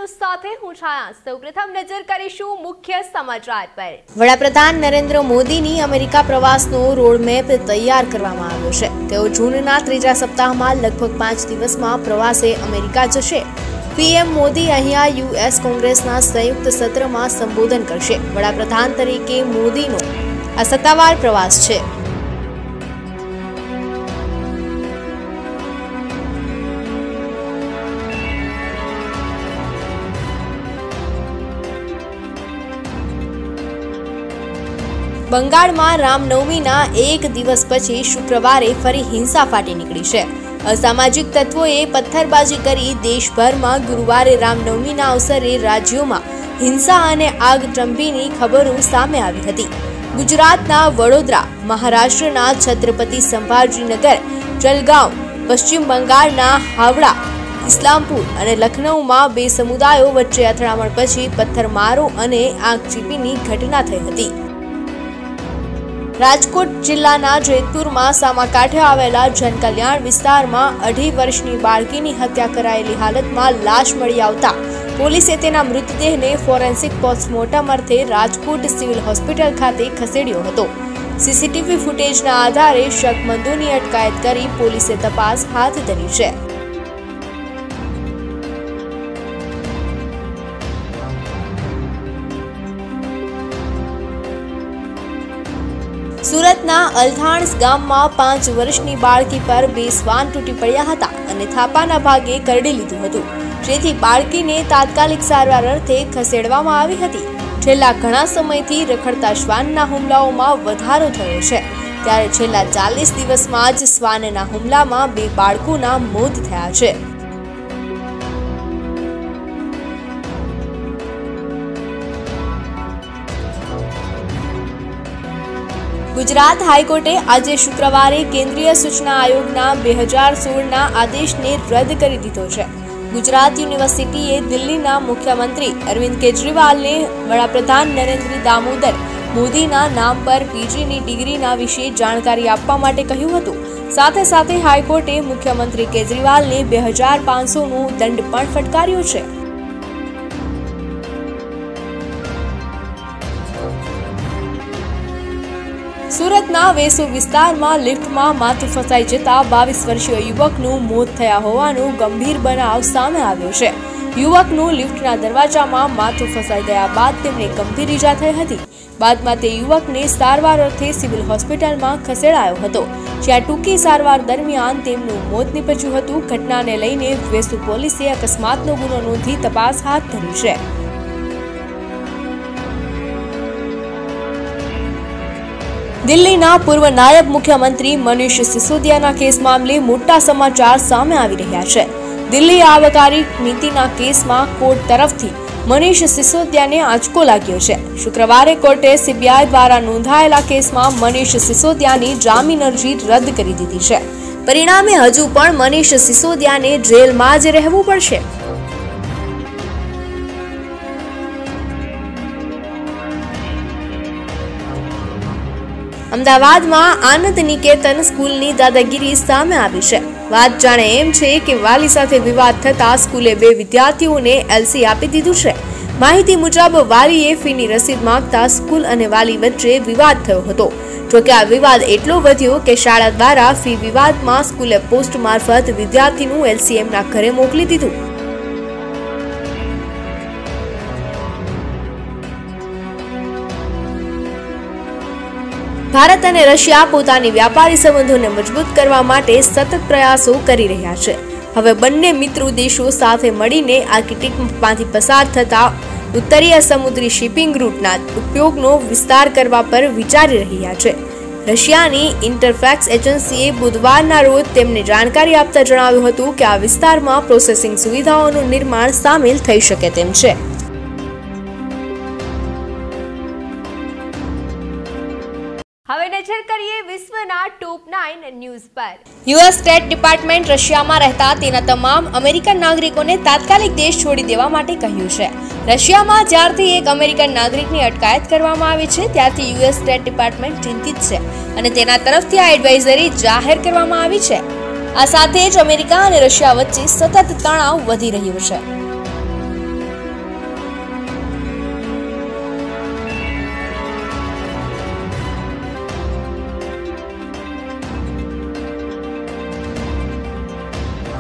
News સાથે હું છાયા। સૌપ્રથમ નજર કરીશું મુખ્ય સમાચાર પર। વડાપ્રધાન નરેન્દ્ર મોદીની અમેરિકા પ્રવાસનો રોડમેપ તૈયાર કરવામાં આવ્યો છે। તેઓ જૂનના ત્રીજા સપ્તાહમાં લગભગ 5 દિવસમાં પ્રવાસે અમેરિકા જશે। પીએમ મોદી અહીંયા યુએસ કોંગ્રેસના સંયુક્ત સત્રમાં સંબોધન કરશે। વડાપ્રધાન તરીકે મોદીનો આ સત્તાવાર પ્રવાસ છે। બંગાળમાં રામનવમીના એક દિવસ પછી શુક્રવારે ફરી હિંસા ફાટી નીકળી છે। અસામાજિક તત્વોએ પથ્થરબાજી કરી દેશભરમાં ગુરુવારે રામનવમીના અવસરે રાજ્યોમાં હિંસા અને આગચંપીની ખબરો સામે આવી હતી। ગુજરાતના વડોદરા, મહારાષ્ટ્રના છત્રપતિ સંભાજીનગર, જલગાંવ, પશ્ચિમ બંગાળના હાવડા, ઇસ્લામપુર અને લખનૌમાં બે સમુદાયો વચ્ચે અથડામણ પછી પથ્થરમારો અને આગચંપીની ઘટના થઈ હતી। રાજકોટ જિલ્લાના જેતપુરમાં સામાકાંઠે આવેલા જનકલ્યાણ વિસ્તારમાં 2.5 વર્ષની બાળકીની હત્યા કરાયેલી હાલતમાં લાશ મળી આવતા પોલીસે તેના મૃતદેહને ફોરેન્સિક પોસ્ટમોર્ટમ અર્થે રાજકોટ સિવિલ હોસ્પિટલ ખાતે ખસેડ્યો હતો। સીસીટીવી ફૂટેજના આધારે શકમંદોની અટકાયત કરી પોલીસે તપાસ હાથ ધરી છે। સુરતના અલથાણ ગામમાં 5 વર્ષની બાળકી પર 2 શ્વાન તૂટી પડ્યા હતા અને થાપાના ભાગે કરડી લીધું હતું, જેથી બાળકીને તાત્કાલિક સારવાર અર્થે ખસેડવામાં આવી હતી। છેલ્લા ઘણા સમયથી રખડતા શ્વાનના હુમલાઓમાં વધારો થયો છે, ત્યારે છેલ્લા 40 દિવસમાં જ શ્વાનના હુમલામાં 2 બાળકોના મોત થયા છે। ગુજરાત હાઈકોર્ટે આજે શુક્રવારે કેન્દ્રીય સૂચના આયોગના 2016ના આદેશને રદ કરી દીધો છે। ગુજરાત યુનિવર્સિટીએ દિલ્હીના મુખ્યમંત્રી અરવિંદ કેજરીવાલને વડાપ્રધાન નરેન્દ્ર દામોદર મોદીના નામ પર પીજીની ડિગ્રીના વિશે જાણકારી આપવા માટે કહ્યું હતું। સાથે સાથે હાઈકોર્ટે મુખ્યમંત્રી કેજરીવાલને 2500નો દંડ પણ ફટકાર્યો છે। સુરતના વેસુ વિસ્તારમાં લિફ્ટમાં માથું ફસાઈ જતા 22 વર્ષીય યુવકનું મોત થયા હોવાનો ગંભીર બનાવ સામે આવ્યો છે। યુવકનું લિફ્ટના દરવાજામાં માથું ફસાઈ ગયા બાદ તેમને ગંભીર ઈજા થઈ હતી। બાદમાં તે યુવકને સારવાર અર્થે સિવિલ હોસ્પિટલમાં ખસેડાયો હતો, જ્યાં ટૂંકી સારવાર દરમિયાન તેમનું મોત નીપજ્યું હતું। ઘટનાને લઈને વેસુ પોલીસે અકસ્માતનો ગુનો નોંધી તપાસ હાથ ધરી છે। દિલ્હીના પૂર્વ નાયબ મુખ્યમંત્રી મનીષ સિસોદિયાના કેસ મામલે મોટા સમાચાર સામે આવી રહ્યા છે। દિલ્હી આબકારી નીતિના કેસમાં કોર્ટ તરફથી મનીષ સિસોદિયાને આંચકો લાગ્યો છે। શુક્રવારે કોર્ટે સીબીઆઈ દ્વારા નોંધાયેલા કેસમાં મનીષ સિસોદિયાની જામીન અરજી રદ કરી દીધી છે। પરિણામે હજુ પણ મનીષ સિસોદિયાને જેલમાં જ રહેવું પડશે। અમદાવાદમાં આનંદ નિકેતન સ્કૂલની દાદાગીરી સામે આવી છે। વાત જાણે એમ છે કે વાલી સાથે વિવાદ થતા સ્કૂલે 2 વિદ્યાર્થીઓને એલસી આપી દીધું છે। માહિતી મુજબ વાલીએ ફીની રસીદ માંગતા સ્કૂલ અને વાલી વચ્ચે વિવાદ થયો હતો। જોકે આ વિવાદ એટલો વધ્યો કે શાળા દ્વારા ફી વિવાદમાં સ્કૂલે પોસ્ટ મારફત વિદ્યાર્થીનું એલસી એમના ઘરે મોકલી દીધું। ભારત અને રશિયા પોતાની વ્યાપારી સંબંધોને મજબૂત કરવા માટે સતત પ્રયાસો કરી રહ્યા છે। હવે બંને મિત્રો દેશો સાથે મળીને આર્કટિકમાંથી પસાર થતા ઉત્તરીય સમુદ્રી શિપિંગ રૂટના ઉપયોગનો વિસ્તાર કરવા પર વિચારી રહ્યા છે। રશિયાની ઇન્ટરફેક્સ એજન્સીએ બુધવારના રોજ તેમને જાણકારી આપતા જણાવ્યું હતું કે આ વિસ્તારમાં પ્રોસેસિંગ સુવિધાઓનું નિર્માણ સામેલ થઈ શકે તેમ છે। હવે નજર કરીએ વિશ્વના ટોપ 9 ન્યૂઝ પર। યુએસ સ્ટેટ ડિપાર્ટમેન્ટ રશિયામાં રહેતા તેના તમામ અમેરિકન નાગરિકોને તાત્કાલિક દેશ છોડી દેવા માટે કહ્યું છે। રશિયામાં જ્યારથી એક અમેરિકન નાગરિકની અટકાયત કરવામાં આવી છે ત્યારથી યુએસ સ્ટેટ ડિપાર્ટમેન્ટ ચિંતિત છે અને તેના તરફથી આ એડવાઇઝરી જાહેર કરવામાં આવી છે। આ સાથે જ અમેરિકા અને રશિયા વચ્ચે સતત તણાવ વધી રહ્યો છે।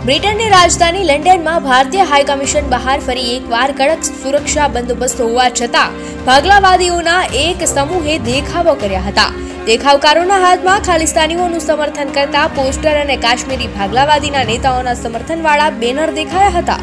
બ્રિટનની રાજધાની લંડનમાં ભારતીય હાઈ કમિશન બહાર ફરી એકવાર કડક સુરક્ષા બંદોબસ્ત હોવા છતાં ભાગલાવાદીઓના એક સમૂહે દેખાવો કર્યા હતા. દેખાવકારોના હાથમાં ખાલિસ્તાનીઓનું સમર્થન કરતા પોસ્ટર અને કાશ્મીરી ભાગલાવાદીના નેતાઓના સમર્થનવાળા બેનર દેખાયા હતા.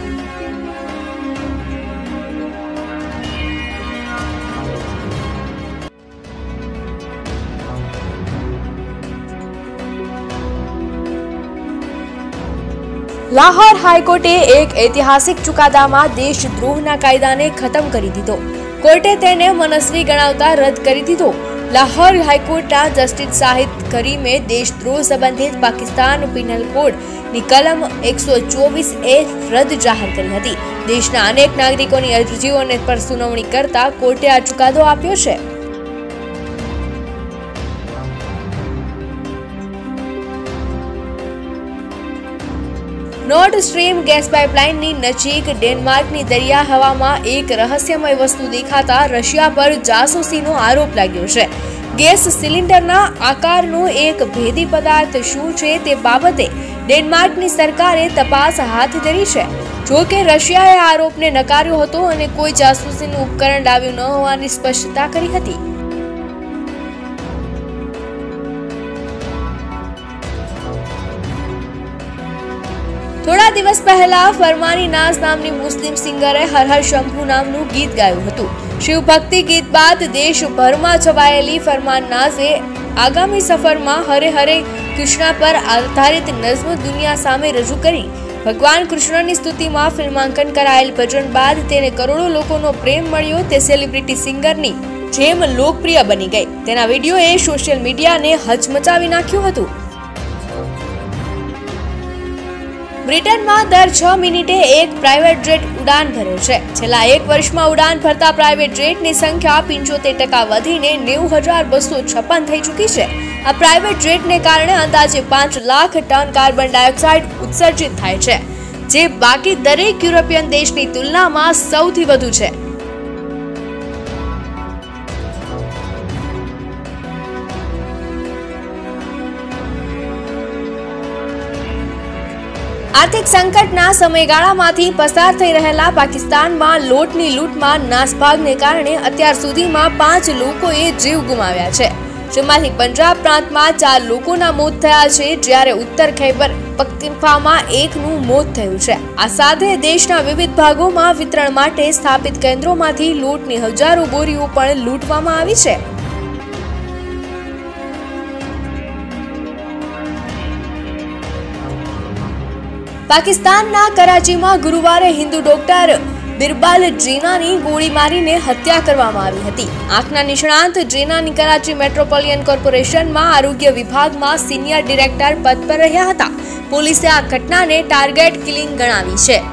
લાહોર હાઈકોર્ટે એક ઐતિહાસિક ચુકાદામાં દેશદ્રોહના કાયદાને ખતમ કરી દીધો. કોર્ટે તેને મનસ્વી ગણાવતા રદ કરી દીધો. લાહોર હાઈકોર્ટના જસ્ટિસ શાહિદ કરીમે દેશદ્રોહ સંબંધિત પાકિસ્તાન પિનલ કોડની કલમ 124A રદ જાહેર કરી હતી. દેશના અનેક નાગરિકોની અરજીઓને પર સુનાવણી કરતા કોર્ટે આ ચુકાદો આપ્યો છે. નોર્ડ સ્ટ્રીમ ગેસ પાઇપલાઇનની નજીક ડેનમાર્કની દરિયા હવામાં એક રહસ્યમય વસ્તુ દેખાતા રશિયા પર જાસૂસીનો આરોપ લાગ્યો છે. ગેસ સિલિન્ડરના આકારનો એક ભેદી પદાર્થ શું છે તે બાબતે ડેનમાર્કની સરકારે તપાસ હાથ ધરી છે. જો કે રશિયાએ આરોપને નકાર્યો હતો અને કોઈ જાસૂસીનું ઉપકરણ લાવ્યું ન હોવાની સ્પષ્ટતા કરી હતી. થોડા દિવસ પહેલા ફરમાની નાઝ નામની મુસ્લિમ સિંગરે હર હર શંભુ નામનું ગીત ગાયું હતું. શિવભક્તિ ગીત બાદ દેશભરમાં છવાયેલી ફરમાન નાઝે આગામી સફરમાં હરે હરે કૃષ્ણ પર આધારિત નઝ્મ દુનિયા સામે રજૂ કરી. ભગવાન કૃષ્ણની સ્તુતિમાં ફિલ્માંકન કરાયેલ ભજન બાદ તેને કરોડો લોકોનો પ્રેમ મળ્યો. તે સેલિબ્રિટી સિંગરની જેમ લોકપ્રિય બની ગઈ. તેના વિડીયોએ સોશિયલ મીડિયાને હચમચાવી નાખ્યું હતું. બ્રિટનમાં દર 6 મિનિટે એક પ્રાઇવેટ જેટ ઉડાન ભરે છે. છેલ્લા 1 વર્ષમાં ઉડાન ભરતા પ્રાઇવેટ જેટની સંખ્યા 75% વધીને 90,256 થઈ ચૂકી છે. આ પ્રાઇવેટ જેટને કારણે અંદાજે 5 લાખ ટન કાર્બન ડાયોક્સાઇડ ઉત્સર્જિત થાય છે, જે બાકી દરેક યુરોપિયન દેશની તુલનામાં સૌથી વધુ છે. આર્થિક સંકટના સમયગાળામાંથી પસાર થઈ રહેલા પાકિસ્તાનમાં લોટની લૂંટમાં નાસભાગને કારણે અત્યાર સુધીમાં 5 લોકોએ જીવ ગુમાવ્યા છે, જેમાંથી પંજાબ પ્રાંતમાં 4 લોકોના મોત થયા છે, જ્યારે ઉત્તર ખૈબર પખ્તૂનખ્વામાં 1નું મોત થયું છે. આ સાથે દેશના વિવિધ ભાગોમાં વિતરણ માટે સ્થાપિત કેન્દ્રોમાંથી લોટની હજારો બોરીઓ પણ લૂંટવામાં આવી છે. પાકિસ્તાનના કરાચીમાં ગુરુવારે હિન્દુ ડોક્ટર બિરબલ જીનાની ગોળી મારીને હત્યા કરવામાં આવી હતી. આંખના નિષ્ણાંત જીનાની કરાચી મેટ્રોપોલિટન કોર્પોરેશનમાં આરોગ્ય વિભાગમાં સિનિયર ડિરેક્ટર પદ પર રહ્યા હતા. પોલીસે આ ઘટનાને ટાર્ગેટ કિલિંગ ગણાવી છે.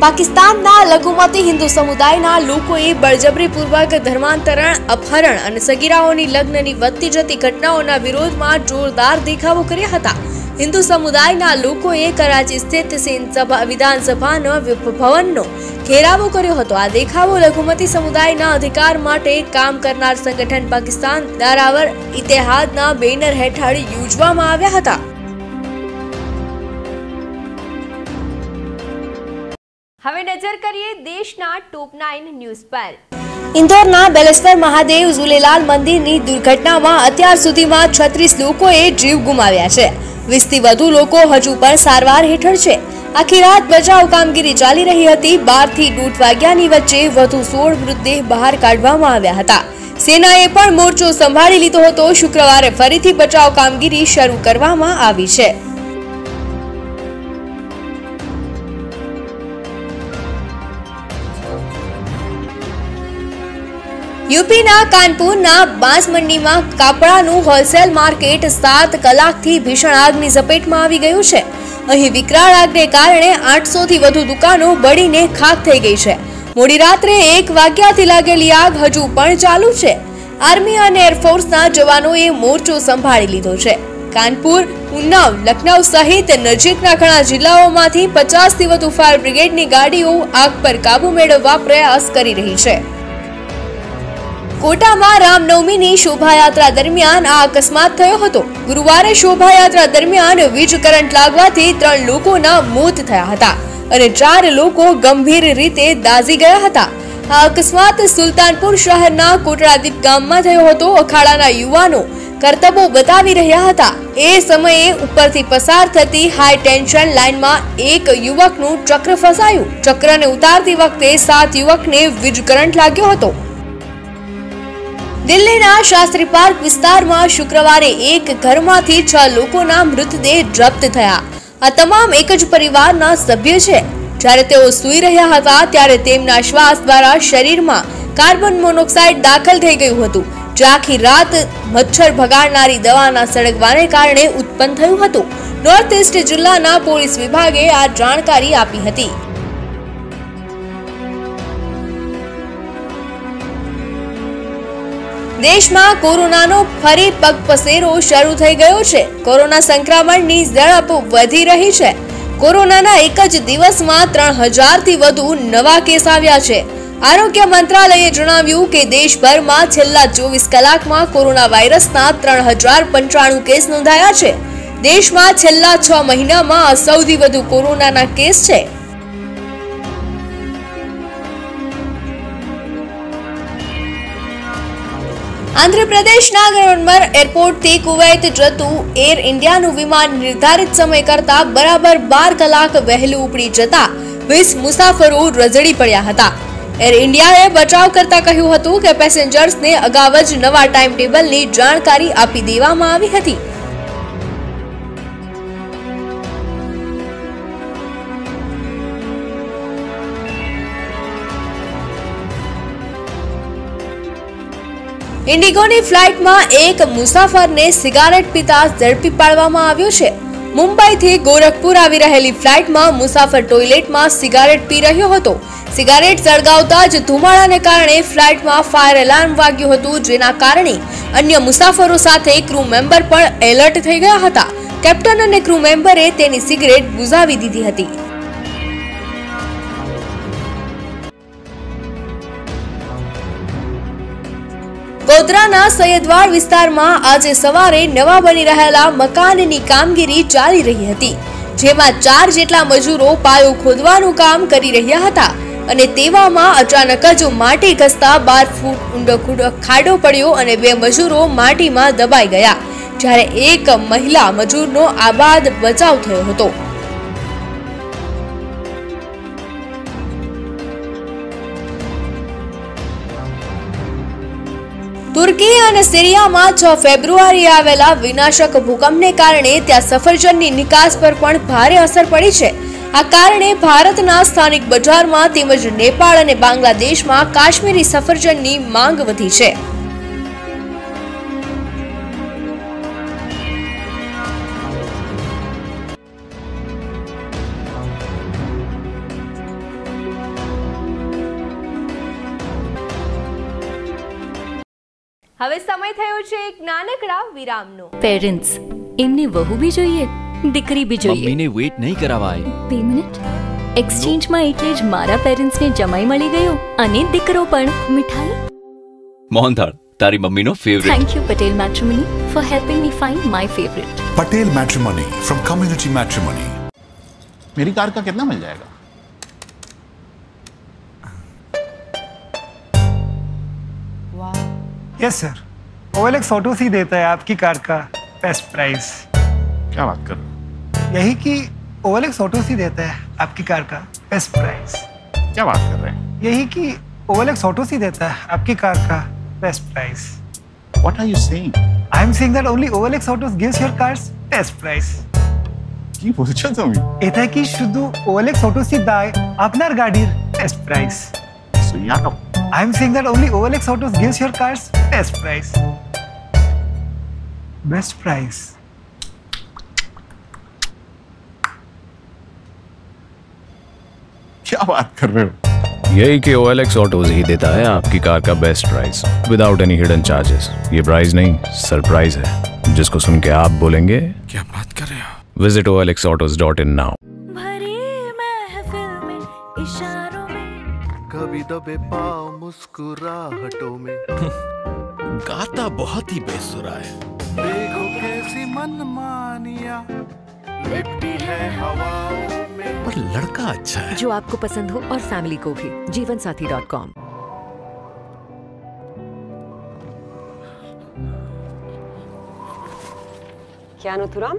પાકિસ્તાનના લઘુમતી હિન્દુ સમુદાયના લોકોએ બળજબરીપૂર્વક ધર્માંતરણ, અપહરણ અને સગીરાઓની લગ્નની વધતી જતી ઘટનાઓના વિરોધમાં જોરદાર દેખાવો કર્યા હતા. હિન્દુ સમુદાયના લોકોએ કરાચી સ્થિત સિંધ વિધાનસભાના ભવનનો ઘેરાવો કર્યો હતો. આ દેખાવો લઘુમતી સમુદાયના અધિકાર માટે કામ કરનાર સંગઠન પાકિસ્તાન દારાવર ઇત્તેહાદના બેનર હેઠળ યોજવામાં આવ્યા હતા. હવે નજર કરીએ દેશના ટોપ 9 ન્યૂઝ પર. ઇન્દોરના બેલેશ્વર મહાદેવ ઝૂલેલાલ મંદિરની દુર્ઘટનામાં અત્યાર સુધીમાં 36 લોકોએ જીવ ગુમાવ્યા છે. 20 થી વધુ લોકો હજુ પણ સારવાર હેઠળ છે. આખી રાત બચાવ કામગીરી ચાલી રહી હતી. 12 થી 1:30 વાગ્યાની વચ્ચે વધુ 16 મૃતદેહ બહાર કાઢવામાં આવ્યા હતા. સેનાએ પણ મોરચો સંભાળી લીધો હતો. શુક્રવારે ફરીથી બચાવ કામગીરી શરૂ કરવામાં આવી છે. યુપીના કાનપુરના બાંસમંડીમાં કાપડાનું હોલસેલ માર્કેટ 7 કલાકથી ભીષણ આગની ઝપેટમાં આવી ગયું છે. અહીં વિકરાળ આગને કારણે 800 થી વધુ દુકાનો બળીને ખાખ થઈ ગઈ છે. મોડી રાત્રે 1 વાગ્યાથી લાગેલી આગ હજુ પણ ચાલુ છે. આર્મી અને એરફોર્સના જવાનોએ મોરચો સંભાળી લીધો છે. કાનપુર, ઉન્નાવ, લખનઉ સહિત નજીકના ઘણા જિલ્લાઓમાંથી 50થી વધુ ફાયર બ્રિગેડની ગાડીઓ આગ પર કાબુ મેળવવા પ્રયાસ કરી રહી છે. કોટામાં રામનવમીની શોભાયાત્રા દરમિયાન આ અકસ્માત થયો હતો. ગુરુવારે શોભાયાત્રા દરમિયાન વીજ કરંટ લાગવાથી 3 લોકોના મોત થયા હતા અને 4 લોકો ગંભીર રીતે દાઝી ગયા હતા. આ અકસ્માત સુલતાનપુર શહેરના કોટડાદીપ ગામમાં થયો હતો. અખાડાના યુવાનો કરતબો બતાવી રહ્યા હતા. એ સમયે ઉપરથી પસાર થતી હાઈ ટેન્શન લાઇનમાં એક યુવકનું ચક્ર ફસાયું. ચક્રને ઉતારતી વખતે 7 યુવકને વીજ કરંટ લાગ્યો હતો. દિલ્હીના શાસ્ત્રી પાર્ક વિસ્તારમાં શુક્રવારે એક ઘરમાંથી 6 લોકોના મૃતદેહ જપ્ત થયા. આ તમામ એક જ પરિવારના સભ્ય છે. જ્યારે તેઓ સૂઈ રહ્યા હતા ત્યારે તેમના શ્વાસ દ્વારા શરીરમાં કાર્બન મોનોક્સાઇડ દાખલ થઈ ગયું હતું, જે આખી રાત મચ્છર ભગાડનારી દવાના સળગવાને કારણે ઉત્પન્ન થયું હતું. નોર્થ ઇસ્ટ જિલ્લાના પોલીસ વિભાગે આ જાણકારી આપી હતી. દેશમાં કોરોનાનો ફરી પગપેસારો શરૂ થઈ ગયો છે. કોરોના સંક્રમણની ઝડપ વધી રહી છે. કોરોનાના એક જ દિવસમાં 3000થી વધુ નવા કેસ આવ્યા છે. આરોગ્ય મંત્રાલયે જણાવ્યું કે દેશભરમાં છેલ્લા 24 કલાકમાં કોરોના વાયરસના 3095 કેસ નોંધાયા છે. દેશમાં છેલ્લા 6 મહિનામાં આ સૌથી વધુ કોરોનાના કેસ છે. આંધ્રપ્રદેશના ગરમર એરપોર્ટથી કુવૈત જતું એર ઇન્ડિયાનું વિમાન નિર્ધારિત સમય કરતા બરાબર 12 કલાક વહેલું ઉપડી જતા 20 મુસાફરો રઝળી પડ્યા હતા. એર ઇન્ડિયાએ બચાવ કરતા કહ્યું હતું કે પેસેન્જર્સને અગાઉ જ નવા ટાઈમ ટેબલની જાણકારી આપી દેવામાં આવી હતી. ઇન્ડિગોની ફ્લાઇટમાં એક મુસાફરને સિગારેટ પીતા ઝડપી પાડવામાં આવ્યો છે. મુંબઈથી ગોરખપુર આવી રહેલી ફ્લાઇટમાં મુસાફર ટોયલેટમાં સિગારેટ પી રહ્યો હતો. સિગારેટ સળગાવતા જ ધુમાડાને કારણે ફ્લાઇટમાં ફાયર એલાર્મ વાગ્યું હતું, જેના કારણે અન્ય મુસાફરો સાથે ક્રૂ મેમ્બર પણ એલર્ટ થઈ ગયા હતા. કેપ્ટન અને ક્રૂ મેમ્બરે તેની સિગરેટ બુઝાવી દીધી હતી. ગોધરાના સૈયદવાડ વિસ્તારમાં આજે સવારે નવા બની રહેલા મકાનની કામગીરી ચાલી રહી હતી, જેમાં 4 જેટલા મજૂરો પાયો ખોદવાનું કામ કરી રહ્યા હતા અને તેવામાં અચાનક જ માટી ઘસતા 12 ફૂટ ઊંડો ખાડો પડ્યો અને 2 મજૂરો માટીમાં દબાઈ ગયા, જ્યારે એક મહિલા મજૂરનો આબાદ બચાવ થયો હતો. તુર્કી અને સિરિયામાં 6 ફેબ્રુઆરીએ આવેલા વિનાશક ભૂકંપને કારણે ત્યાં સફરજનની નિકાસ પર પણ ભારે અસર પડી છે. આ કારણે ભારતના સ્થાનિક બજારમાં તેમજ નેપાળ અને બાંગ્લાદેશમાં કાશ્મીરી સફરજનની માંગ વધી છે. હવે સમય થયો છે એક નાનકડા વિરામનો. પેરેન્ટ્સ એમને વહુ બી જોઈએ, દીકરી બી જોઈએ. મમ્મીને વેઇટ નહીં કરાવાય. 2 મિનિટ. એક્સચેન્જમાં એટલે જ મારા પેરેન્ટ્સને જમાઈ મળી ગયો અને દીકરો પણ. મીઠાઈ મોહનથાળ તારી મમ્મીનો favourite. Thank you Patel matrimony for helping me find my favourite. Patel matrimony from community matrimony. मेरी कार का कितना मिल जाएगा? यस सर, OLX ऑटो ही देता है आपकी कार का बेस्ट प्राइस. क्या बात कर रहे हो? यही कि OLX ऑटो ही देता है आपकी कार का बेस्ट प्राइस. क्या बात कर रहे हैं? यही कि OLX ऑटो ही देता है आपकी कार का best price. What are you saying? I am saying that only OLX Autos gives your cars best price. কি বলছো তুমি? এটা কি শুধু OLX Autos ই দেয় আপনার গাড়ির বেস্ট প্রাইস? সুইয়ানো। I am saying that only OLX Autos gives your cars best price. Best price. क्या बात कर रहे हो? यही कि OLX ऑटोज ही देता है आपकी कार का best price without any hidden charges. ये प्राइस नहीं, सरप्राइज है. जिसको सुन के आप बोलेंगे क्या बात कर रहे हो? Visit olxautos.in now. कभी दबे पाँव मुस्कुराहटों में गाता बहुत ही बेसुरा है। देखो कैसी मनमानियाँ लिपटी है हवाओं में। पर लड़का अच्छा है। जो आपको पसंद हो और फैमिली को भी। जीवनसाथी.com। क्या नथुराम,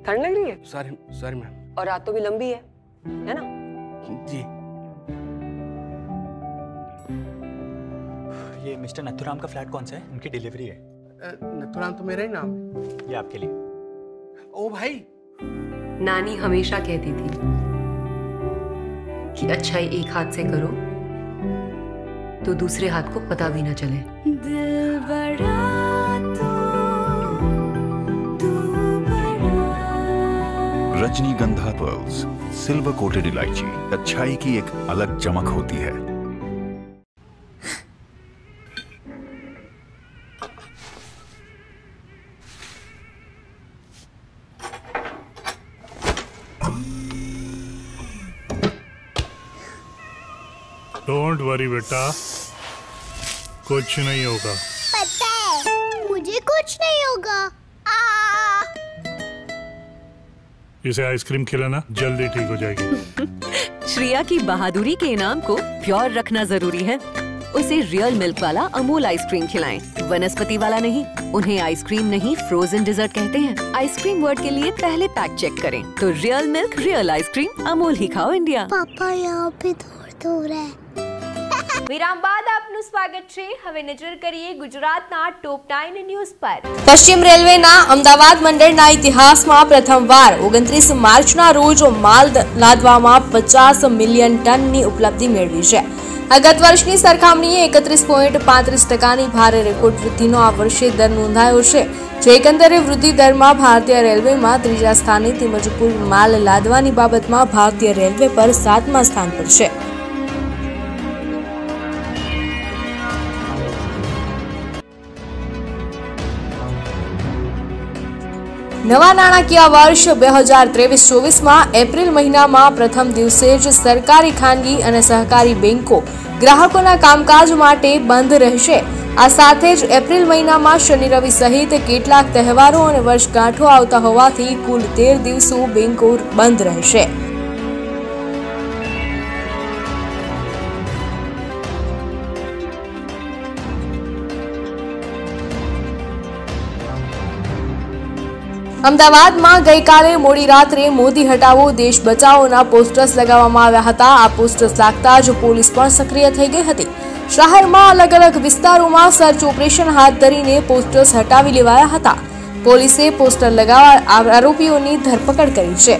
ठंड लग रही है? Sorry ma'am. और रात तो भी लंबी है ना? जी। ये मिस्टर नथुराम का फ्लैट कौन सा है? उनकी डिलीवरी है। नथुराम तो मेरा ही नाम है। ये आपके लिए। ओ भाई, नानी हमेशा कहती थी कि अच्छाई एक हाथ से करो तो दूसरे हाथ को पता भी ना चले। दिल बड़ा रजनीगंधा पर्ल्स, सिल्वर कोटेड इलायची, अच्छाई की एक अलग चमक होती है। डोंट वरी बेटा, कुछ नहीं होगा। पता है, मुझे कुछ नहीं होगा। इसे आइसक्रीम खिलाना, जल्दी ठीक हो जाएगी। श्रेया की बहादुरी के इनाम को प्योर रखना जरूरी है। उसे रियल मिल्क वाला अमूल आइसक्रीम खिलाएं, वनस्पति वाला नहीं। उन्हें आइसक्रीम नहीं, फ्रोजन डिजर्ट कहते हैं। आइसक्रीम वर्ड के लिए पहले पैक चेक करें तो real milk, real ice cream, Amul ही खाओ इंडिया। पापा यहाँ पे दूर है। વિરામ બાદ આપનું સ્વાગત છે। હવે નજર કરીએ ગુજરાતના ટોપ 9 ન્યૂઝ પર। પશ્ચિમ રેલવેના અમદાવાદ મંડળના ઇતિહાસમાં પ્રથમવાર 29 માર્ચના રોજ માલ લાદવામાં 50 મિલિયન ટનની ઉપલબ્ધિ મેળવી છે। આ ગત વર્ષની સરખામણીએ 31.35%ની ભારે રેકોર્ડ વૃદ્ધિનો આ વર્ષે દર નોંધાયો છે, જે એકંદરે વૃદ્ધિ દરમાં ભારતીય રેલવેમાં ત્રીજા સ્થાને તેમજ કુલ માલ લાદવાની બાબતમાં ભારતીય રેલવે પર 7મા સ્થાન પર છે। નવા નાણાકીય વર્ષ 2023-24માં એપ્રિલ મહિનામાં પ્રથમ દિવસે જ સરકારી, ખાનગી અને સહકારી બેંકો ગ્રાહકોના કામકાજ માટે બંધ રહેશે। આ સાથે જ એપ્રિલ મહિનામાં શનિ રવિ સહિત કેટલાક તહેવારો અને વર્ષગાંઠો આવતા હોવાથી કુલ 13 દિવસો બેંકો બંધ રહેશે। અમદાવાદમાં ગઈકાલે મોડી રાત્રે મોદી હટાવો દેશ બચાવોના પોસ્ટર્સ લગાવવામાં આવ્યા હતા। આ પોસ્ટર્સ લાગતા જ પોલીસ પણ સક્રિય થઈ ગઈ હતી। શહેરમાં અલગ અલગ વિસ્તારોમાં સર્ચ ઓપરેશન હાથ ધરીને પોસ્ટર્સ હટાવી લેવાયા હતા। પોલીસે પોસ્ટર લગાવવા આરોપીઓની ધરપકડ કરી છે।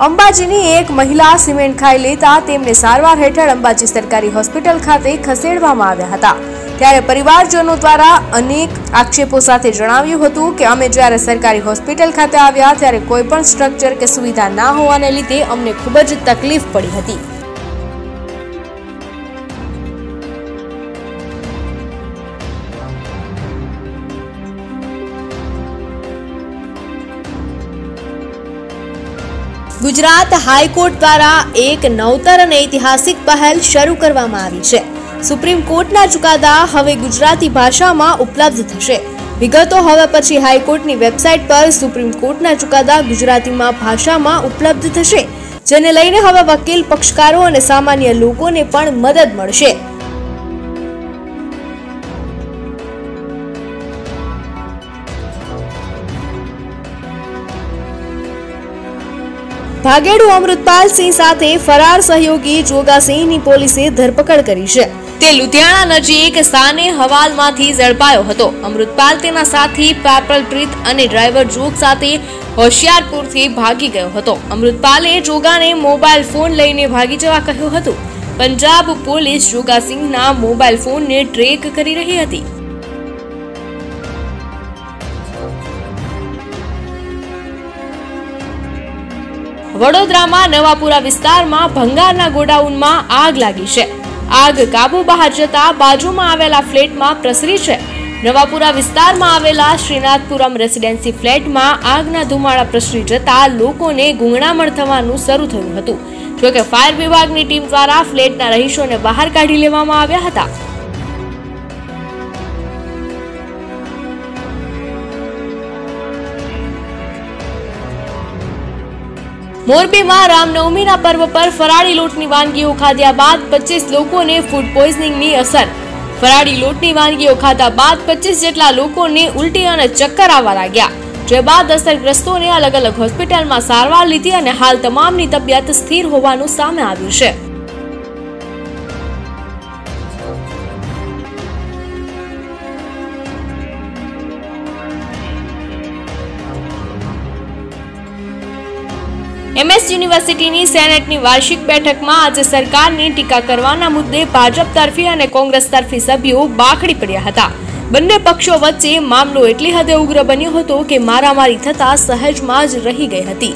અંબાજીની એક મહિલા સિમેન્ટ ખાઈ લેતા તેમને સારવાર હેઠળ અંબાજી સરકારી હોસ્પિટલ ખાતે ખસેડવામાં આવ્યા હતા। ત્યારે પરિવારજનો દ્વારા અનેક આક્ષેપો સાથે જણાવ્યું હતું કે અમે જ્યારે સરકારી હોસ્પિટલ ખાતે આવ્યા ત્યારે કોઈ પણ સ્ટ્રક્ચર કે સુવિધા ના હોવાને લીધે અમને ખૂબ જ તકલીફ પડી હતી। गुजरात हाईकोर्ट द्वारा एक नवतर અને ऐतिहासिक पहल શરૂ કરવામાં આવી છે। સુપ્રીમ કોર્ટના ચુકાદા હવે ગુજરાતી ભાષામાં ઉપલબ્ધ થશે। વિગતો હવે પછી હાઈકોર્ટની વેબસાઇટ પર સુપ્રીમ કોર્ટના ચુકાદા ગુજરાતીમાં ભાષામાં ઉપલબ્ધ થશે, જેને લઈને હવે વકીલ, પક્ષકારો અને સામાન્ય લોકોને પણ મદદ મળશે। ભાગેડુ અમૃતપાલ સિંહ સાથે ફરાર સહયોગી જોગા સિંહની પોલીસે ધરપકડ કરી છે। તે લુધિયાણા નજીક સાને હવાલમાંથી ઝડપાયો હતો। અમૃતપાલ તેના સાથી પાપલપ્રીત અને ડ્રાઈવર જોગ સાથે હોશિયારપુરથી ભાગી ગયો હતો। અમૃતપાલે જોગાને મોબાઈલ ફોન લઈને ભાગી જવા કહ્યું હતું। પંજાબ પોલીસ જોગા સિંહના મોબાઈલ ફોનને ટ્રેક કરી રહી હતી। વડોદરામાં નવાપુરા વિસ્તારમાં ભંગારના ગોડાઉનમાં આગ લાગી છે. આગ કાબુ બહાર જતા બાજુમાં આવેલા ફ્લેટમાં પ્રસરી છે. નવાપુરા વિસ્તારમાં આવેલા શ્રીનાથપુરમ રેસિડેન્સી ફ્લેટમાં આગના ધુમાડા પ્રસરી જતા લોકોને ગૂંગણામણ થવાનું શરૂ થયું હતું. જોકે ફાયર વિભાગની ટીમ દ્વારા ફ્લેટના રહીશોને બહાર કાઢી લેવામાં આવ્યા હતા. મોરબીમાં રામનવમીના પર્વ પર ફરાળી લોટની વાનગીઓ ખાધ્યા બાદ 25 લોકોને ફૂડ પોઈઝનિંગની અસર. ફરાળી લોટની વાનગીઓ ખાધા બાદ 25 જેટલા લોકોને ઉલટી અને ચક્કર આવવા લાગ્યા. જે બાદ અસરગ્રસ્તોને અલગ અલગ હોસ્પિટલમાં સારવાર લીધી અને હાલ તમામની તબિયત સ્થિર હોવાનું સામે આવ્યું છે. MS યુનિવર્સિટીની સેનેટની વાર્ષિક બેઠકમાં આજે સરકારની ટીકા કરવાના મુદ્દે ભાજપ તરફી અને કોંગ્રેસ તરફી સભ્યો બાખડી પડ્યા હતા. બંને પક્ષો વચ્ચે મામલો એટલી હદે ઉગ્ર બન્યો હતો કે મારામારી થતા સહેજમાં જ રહી ગઈ હતી.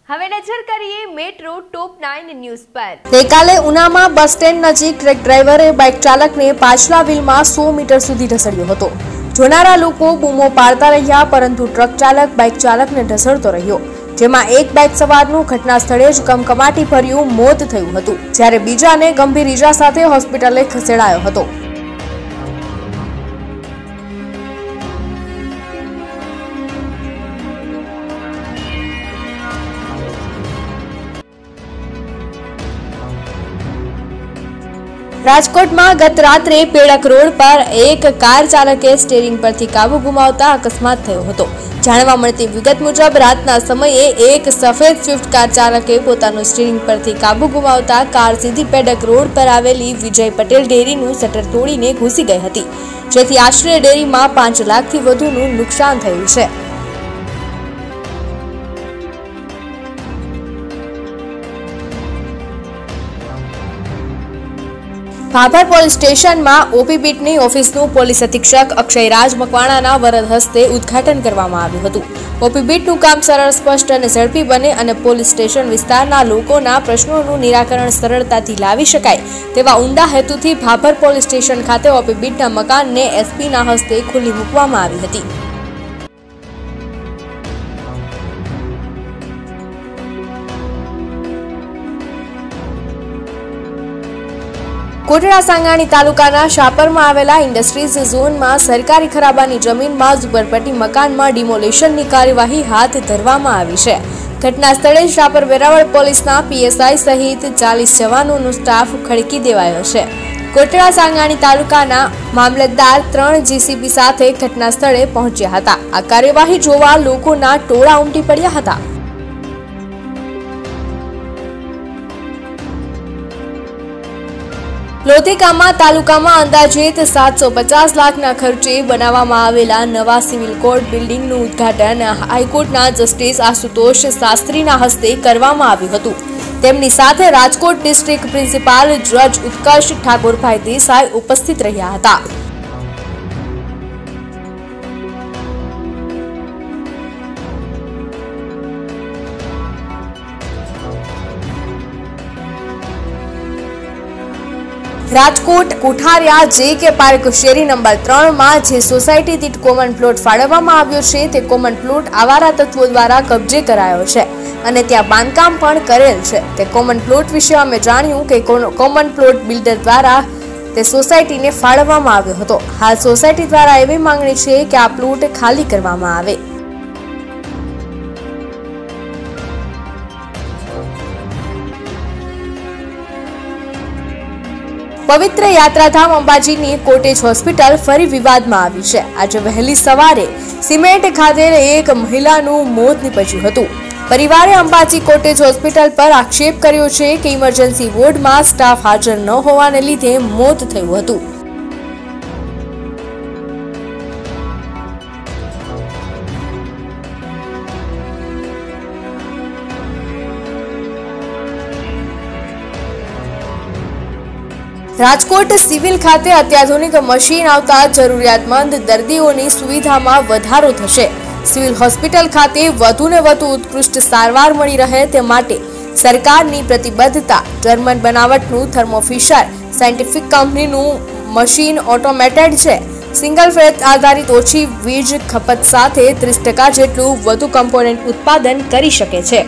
હવે નજર કરીએ મેટ્રો ટોપ 9 ન્યૂઝ પર. ગઈકાલે ઉનામાં બસ સ્ટેન્ડ નજીક ટ્રક ડ્રાઈવરે બાઇક ચાલકને પાછલા વ્હીલમાં 100 મીટર સુધી ઢસડ્યો હતો. જોનારા લોકો બૂમો પાડતા રહ્યા, પરંતુ ટ્રક ચાલક બાઇક ચાલકને ઢસડતો રહ્યો, જેમાં એક બાઇક સવારનું ઘટના સ્થળે જ કમકમાટી ભર્યું મોત થયું હતું, જ્યારે બીજાને ગંભીર ઈજા સાથે હોસ્પિટલે ખસેડાયો હતો. રાજકોટમાં ગત રાત્રે પેડક રોડ પર એક કાર ચાલકે સ્ટીયરિંગ પરથી કાબુ ગુમાવતા અકસ્માત થયો હતો. જાણવા મળતી વિગત મુજબ રાતના સમયે એક સફેદ સ્વિફ્ટ કાર ચાલકે પોતાનું સ્ટીયરિંગ પરથી કાબુ ગુમાવતા કાર સીધી પેડક રોડ પર આવેલી વિજય પટેલ ડેરીનું શટર તોડીને ઘૂસી ગઈ હતી, જેથી આશરે ડેરીમાં 5 લાખથી વધુનું નુકસાન થયું છે. ભાભર પોલીસ સ્ટેશનમાં ઓપી બીટની ઓફિસનું પોલીસ અધિક્ષક અક્ષયરાજ મકવાણાના વરદ હસ્તે ઉદ્ઘાટન કરવામાં આવ્યું હતું. ઓપી બીટનું કામ સરળ, સ્પષ્ટ અને ઝડપી બને અને પોલીસ સ્ટેશન વિસ્તારના લોકોના પ્રશ્નોનું નિરાકરણ સરળતાથી લાવી શકાય તેવા ઉમદા હેતુથી ભાભર પોલીસ સ્ટેશન ખાતે ઓપી બીટના મકાનને એસપીના હસ્તે ખુલ્લી મૂકવામાં આવી હતી. કોટડા સાંગાણી તાલુકાના શાપરમાં આવેલા ઇન્ડસ્ટ્રીઝ ઝોનમાં સરકારી ખરાબાની જમીનમાં ઝુંપડપટ્ટી મકાનમાં ડિમોલિશનની કાર્યવાહી હાથ ધરવામાં આવી છે. ઘટના સ્થળે શાપર વેરાવળ પોલીસના PSI સહિત 40 જવાનોનો સ્ટાફ ખડકી દેવાયો છે. કોટડા સાંગાણી તાલુકાના મામલતદાર 3 GCB સાથે ઘટના સ્થળે પહોંચ્યા હતા. આ કાર્યવાહી જોવા લોકોના ટોળા ઉમટી પડ્યા હતા. લોધિકામાં તાલુકામાં અંદાજિત 750 લાખના ખર્ચે બનાવવામાં આવેલા નવા સિવિલ કોર્ટ બિલ્ડિંગનું ઉદ્ઘાટન હાઈકોર્ટના જસ્ટિસ આશુતોષ શાસ્ત્રીના હસ્તે કરવામાં આવ્યું હતું. તેમની સાથે રાજકોટ ડિસ્ટ્રિક્ટ પ્રિન્સિપાલ જજ ઉત્કર્ષ ઠાકોરભાઈ દેસાઈ ઉપસ્થિત રહ્યા હતા. રાજકોટ કોઠારિયા JK પાર્ક શેરી નંબર 3 માં જે સોસાયટી દીઠ કોમન પ્લોટ ફાળવવામાં આવ્યો છે તે કોમન પ્લોટ આવારા તત્વો દ્વારા કબજે કરાયો છે અને ત્યાં બાંધકામ પણ કરેલ છે. તે કોમન પ્લોટ વિશે અમે જાણ્યું કે કોમન પ્લોટ બિલ્ડર દ્વારા તે સોસાયટીને ફાળવવામાં આવ્યો હતો. હાલ સોસાયટી દ્વારા એવી માંગણી છે કે આ પ્લોટ ખાલી કરવામાં આવે. પવિત્ર યાત્રાધામ અંબાજીની કોટેજ હોસ્પિટલ ફરી વિવાદમાં આવી છે. આજે વહેલી સવારે સિમેન્ટ ખાધેલ એક મહિલાનું મોત નીપજ્યું હતું. પરિવારે અંબાજી કોટેજ હોસ્પિટલ પર આક્ષેપ કર્યો છે કે ઇમરજન્સી વોર્ડમાં સ્ટાફ હાજર ન હોવાને લીધે મોત થયું હતું. રાજકોટ સિવિલ ખાતે અત્યાધુનિક મશીન આવતા જરૂરિયાતમંદ દર્દીઓની સુવિધામાં વધારો થશે. સિવિલ હોસ્પિટલ ખાતે વધુને વધુ ઉત્કૃષ્ટ સારવાર મળી રહે તે માટે સરકારની પ્રતિબદ્ધતા. જર્મન બનાવટનું થર્મોફિશર સાયન્ટિફિક કંપનીનું મશીન ઓટોમેટેડ છે. સિંગલ ફેઝ આધારિત ઓછી વીજ ખપત સાથે 30% જેટલું વધુ કમ્પોનન્ટ ઉત્પાદન કરી શકે છે.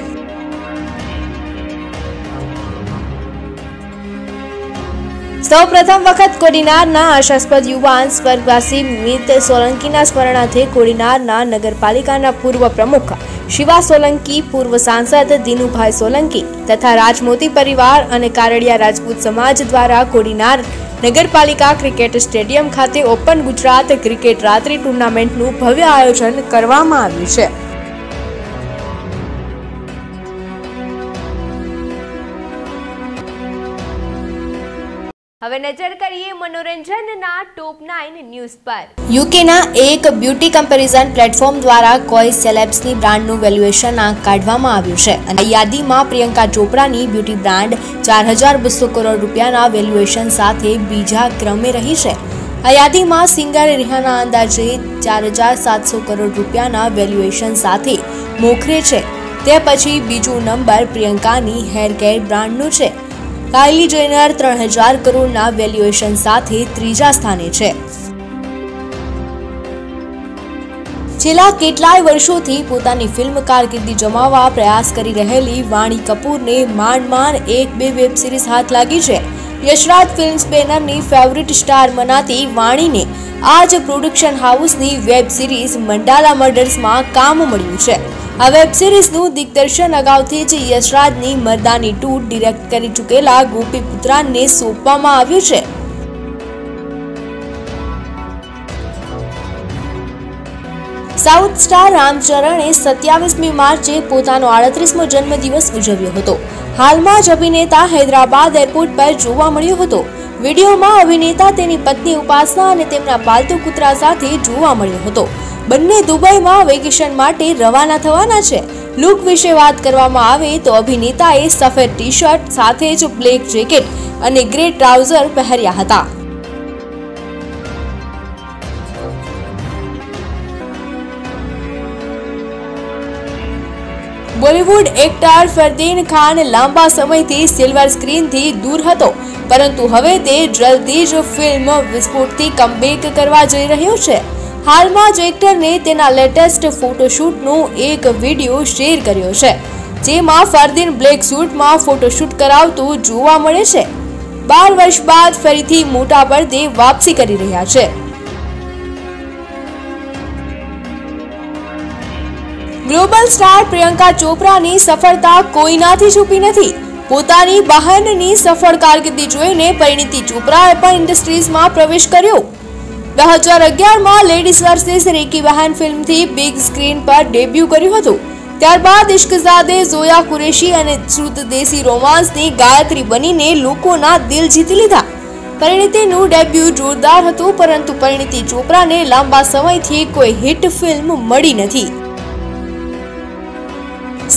સૌપ્રથમ વખત કોડીનારના આશાસ્પદ યુવાન સ્વર્ગવાસી મિત સોલંકીના સ્મરણાર્થે કોડીનારના નગરપાલિકાના પૂર્વ પ્રમુખ શિવા સોલંકી, પૂર્વ સાંસદ દિનુભાઈ સોલંકી તથા રાજમોતી પરિવાર અને કારડિયા રાજપૂત સમાજ દ્વારા કોડીનાર નગરપાલિકા ક્રિકેટ સ્ટેડિયમ ખાતે ઓપન ગુજરાત ક્રિકેટ રાત્રિ ટુર્નામેન્ટનું ભવ્ય આયોજન કરવામાં આવ્યું છે. હવે નજર કરીએ મનોરંજનના ટોપ 9 ન્યૂઝ પર. યુકેના એક બ્યુટી કમ્પેરિઝન પ્લેટફોર્મ દ્વારા કોઈ સેલેબ્સની બ્રાન્ડનું વેલ્યુએશન કાઢવામાં આવ્યું છે અને યાદીમાં પ્રિયંકા ચોપરાની બ્યુટી બ્રાન્ડ 4200 કરોડ રૂપિયાના વેલ્યુએશન સાથે બીજા ક્રમે રહી છે. આ યાદીમાં સિંગર રિહાના અંદાજે 4700 કરોડ રૂપિયાના વેલ્યુએશન સાથે મોખરે છે. તે પછી બીજો નંબર પ્રિયંકાની હેર કેર બ્રાન્ડનું છે. કાયલી જેનર 3000 કરોડના વેલ્યુએશન સાથે ત્રીજા સ્થાને છે. છેલ્લા કેટલાય વર્ષોથી પોતાની ફિલ્મ કારકિર્દી જમાવવા પ્રયાસ કરી રહેલી વાણી કપૂરને માંડ એક બે વેબ સિરીઝ હાથ લાગી છે. યશરાજ ફિલ્મ્સ બેનરની ફેવરિટ સ્ટાર મનાતી વાણીને આજ પ્રોડક્શન હાઉસની વેબ સિરીઝ મંડાલા મર્ડર્સમાં કામ મળ્યું છે. આ વેબ સિરીઝનું દિગ્દર્શન અગાઉથી જ યશરાજની મર્દાની 2 ડિરેક્ટ કરી ચૂકેલા ગોપી પુત્રાને સોંપવામાં આવ્યું છે. સાઉથ સ્ટાર રામચરણે 27મી માર્ચે પોતાનો 38મો જન્મદિવસ ઉજવ્યો હતો. હાલમાં જ અભિનેતા હૈદરાબાદ એરપોર્ટ પર જોવા મળ્યો હતો. વિડીયોમાં અભિનેતા તેની પત્ની ઉપાસના અને તેમના પાલતુ કૂતરા સાથે જોવા મળ્યો હતો. બંને દુબઈમાં વેકેશન માટે રવાના થવાના છે. લુક વિશે વાત કરવામાં આવે તો અભિનેતાએ સફેદ ટી-શર્ટ સાથે જ બ્લેક જેકેટ અને ગ્રે ટ્રાઉઝર પહેર્યા હતા. બોલિવૂડ એક્ટર ફરદીન ખાન લાંબા સમયથી સિલ્વર સ્ક્રીનથી દૂર હતો, પરંતુ હવે તે જલ્દી જ ફિલ્મ વિસ્ફોટથી કમબેક કરવા જઈ રહ્યો છે. હાલમાં જ એક્ટરને તેના લેટેસ્ટ ફોટોશૂટનો એક વિડીયો શેર કર્યો છે, જેમાં ફરદીન બ્લેક સૂટમાં ફોટોશૂટ કરાવતું જોવા મળે છે. 12 વર્ષ બાદ ફરીથી મોટા પડદે વાપસી કરી રહ્યા છે. ગ્લોબલ સ્ટાર પ્રિયંકા ચોપરાની સફળતા કોઈનાથી છુપી નથી. પોતાની બહેનની સફળ કારકિર્દી જોઈને પરિણીતિ ચોપરાએ પણ ઇન્ડસ્ટ્રીઝમાં પ્રવેશ કર્યો. 2011માં લેડીઝ વર્સિસ રેકી બહેન ફિલ્મથી બિગ સ્ક્રીન પર ડેબ્યુ કર્યું હતું. ત્યારબાદ ઇશ્કઝાદે, ઝોયા કુરેશી અને શ્રુત દેસી રોમાન્સની ગાયત્રી બનીને લોકોના દિલ જીતી લીધા. પરિણીતિનું ડેબ્યુ જોરદાર હતું, પરંતુ પરિણીતિ ચોપરાને લાંબા સમયથી કોઈ હિટ ફિલ્મ મળી નથી.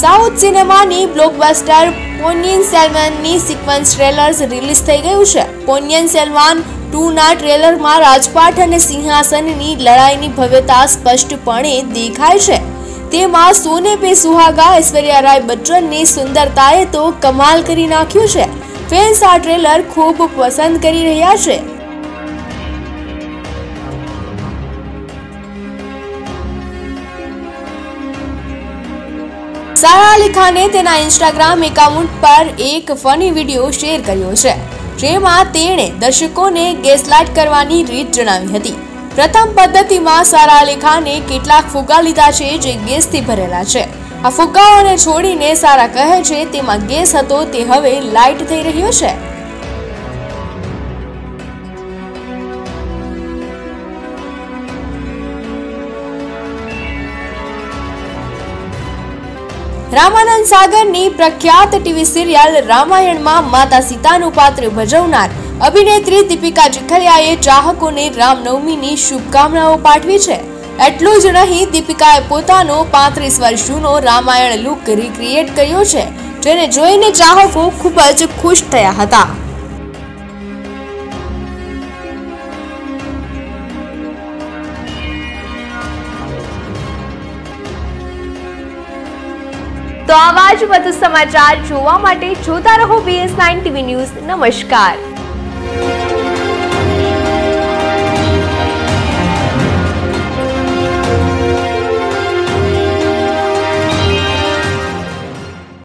સાઉથ સિનેમાની બ્લોકબસ્ટર પોન્નિયન સેલ્વનની સિક્વન્સ ટ્રેલર રિલીઝ થઈ ગયું છે. પોન્નિયન સેલ્વન 2ના ટ્રેલરમાં રાજપાટ અને સિંહાસનની લડાઈની ભવ્યતા સ્પષ્ટપણે દેખાય છે. તેમાં સોને પે સુહાગા ઐશ્વર્યા રાય બચ્ચનની સુંદરતાએ તો કમાલ કરી નાખ્યું છે. ફેન્સ આ ટ્રેલર ખૂબ પસંદ કરી રહ્યા છે. સારા અલી ખાને તેના ઇન્સ્ટાગ્રામ એકાઉન્ટ પર એક ફની વિડીયો શેર કર્યો છે, જેમાં તેણે દર્શકોને ગેસલાઇટ કરવાની રીત જણાવી હતી. પ્રથમ પદ્ધતિમાં સારા અલી ખાને કેટલાક ફુગ્ગા લીધા છે જે ગેસથી ભરેલા છે. આ ફુગ્ગાઓને છોડીને સારા કહે છે તેમાં ગેસ હતો તે હવે લાઇટ થઈ રહ્યો છે. રામાનંદ સાગરની પ્રખ્યાત ટીવી સિરિયલ રામાયણમાં માતા સીતાનું પાત્ર ભજવનાર અભિનેત્રી દીપિકા ચિખલિયાએ ચાહકોને રામનવમીની શુભકામનાઓ પાઠવી છે. એટલું જ નહીં, દીપિકાએ પોતાનો 35 વર્ષ જૂનો રામાયણ લુક રિક્રિએટ કર્યો છે, જેને જોઈને ચાહકો ખૂબ જ ખુશ થયા હતા. તો આવા જ વધુ સમાચાર જોવા માટે જોતા રહો BS9 TV ન્યૂઝ. નમસ્કાર.